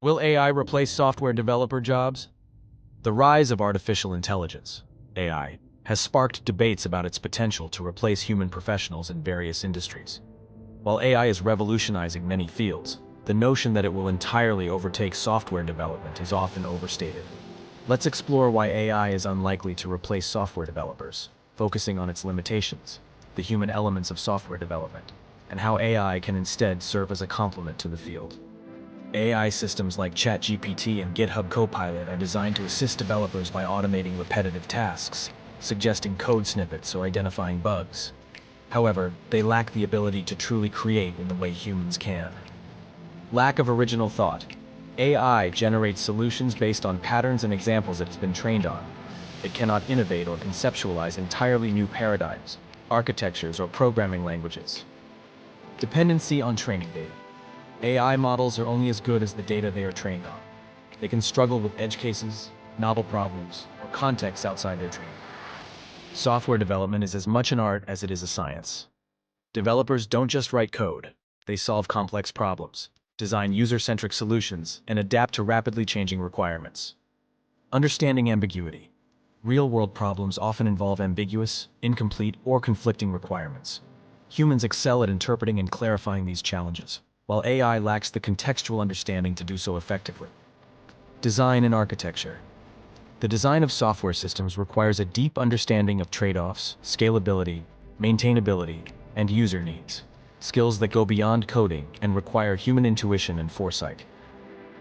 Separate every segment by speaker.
Speaker 1: Will AI replace software developer jobs? The rise of artificial intelligence, AI, has sparked debates about its potential to replace human professionals in various industries. While AI is revolutionizing many fields, the notion that it will entirely overtake software development is often overstated. Let's explore why AI is unlikely to replace software developers, focusing on its limitations, the human elements of software development, and how AI can instead serve as a complement to the field. AI systems like ChatGPT and GitHub Copilot are designed to assist developers by automating repetitive tasks, suggesting code snippets or identifying bugs. However, they lack the ability to truly create in the way humans can. Lack of original thought. AI generates solutions based on patterns and examples it has been trained on. It cannot innovate or conceptualize entirely new paradigms, architectures, or programming languages. Dependency on training data. AI models are only as good as the data they are trained on. They can struggle with edge cases, novel problems, or contexts outside their training. Software development is as much an art as it is a science. Developers don't just write code, they solve complex problems, design user-centric solutions, and adapt to rapidly changing requirements. Understanding ambiguity. Real-world problems often involve ambiguous, incomplete, or conflicting requirements. Humans excel at interpreting and clarifying these challenges, while AI lacks the contextual understanding to do so effectively. Design and architecture. The design of software systems requires a deep understanding of trade-offs, scalability, maintainability, and user needs, skills that go beyond coding and require human intuition and foresight.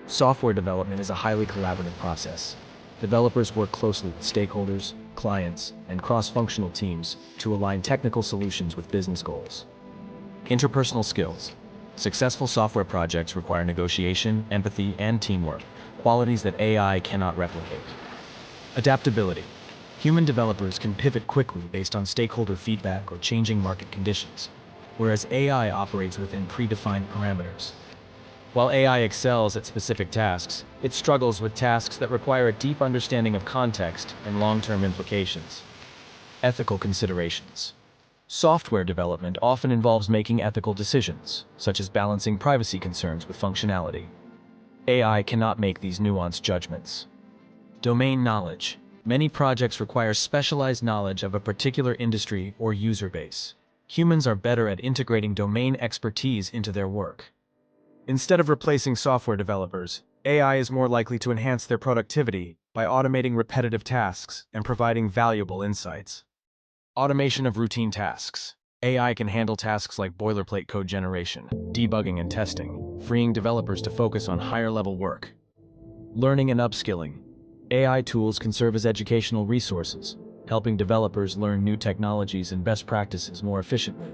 Speaker 1: Software development is a highly collaborative process. Developers work closely with stakeholders, clients, and cross-functional teams to align technical solutions with business goals. Interpersonal skills. Successful software projects require negotiation, empathy, and teamwork, qualities that AI cannot replicate. Adaptability. Human developers can pivot quickly based on stakeholder feedback or changing market conditions, whereas AI operates within predefined parameters. While AI excels at specific tasks, it struggles with tasks that require a deep understanding of context and long-term implications. Ethical considerations. Software development often involves making ethical decisions, such as balancing privacy concerns with functionality. AI cannot make these nuanced judgments. Domain knowledge. Many projects require specialized knowledge of a particular industry or user base. Humans are better at integrating domain expertise into their work. Instead of replacing software developers, AI is more likely to enhance their productivity by automating repetitive tasks and providing valuable insights. Automation of routine tasks. AI can handle tasks like boilerplate code generation, debugging, and testing, freeing developers to focus on higher-level work. Learning and upskilling. AI tools can serve as educational resources, helping developers learn new technologies and best practices more efficiently.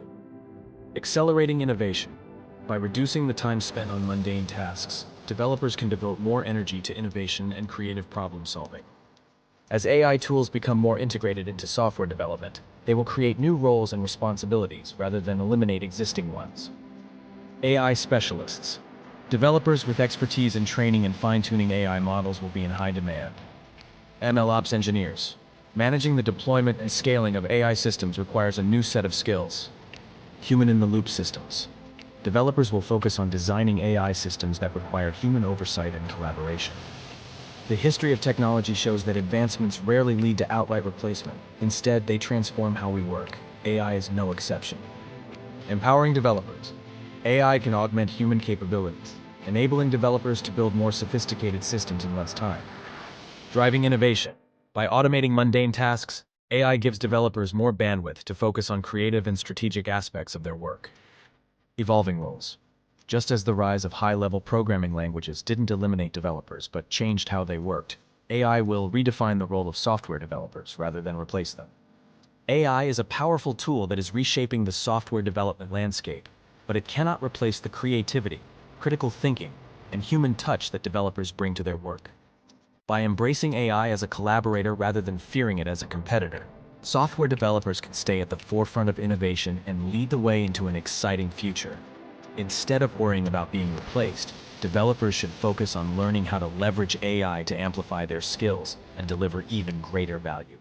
Speaker 1: Accelerating innovation. By reducing the time spent on mundane tasks, developers can devote more energy to innovation and creative problem-solving. As AI tools become more integrated into software development, they will create new roles and responsibilities rather than eliminate existing ones. AI specialists. Developers with expertise in training and fine-tuning AI models will be in high demand. MLOps engineers. Managing the deployment and scaling of AI systems requires a new set of skills. Human-in-the-loop systems. Developers will focus on designing AI systems that require human oversight and collaboration. The history of technology shows that advancements rarely lead to outright replacement. Instead, they transform how we work. AI is no exception. Empowering developers. AI can augment human capabilities, enabling developers to build more sophisticated systems in less time. Driving innovation. By automating mundane tasks, AI gives developers more bandwidth to focus on creative and strategic aspects of their work. Evolving roles. Just as the rise of high-level programming languages didn't eliminate developers but changed how they worked, AI will redefine the role of software developers rather than replace them. AI is a powerful tool that is reshaping the software development landscape, but it cannot replace the creativity, critical thinking, and human touch that developers bring to their work. By embracing AI as a collaborator rather than fearing it as a competitor, software developers can stay at the forefront of innovation and lead the way into an exciting future. Instead of worrying about being replaced, developers should focus on learning how to leverage AI to amplify their skills and deliver even greater value.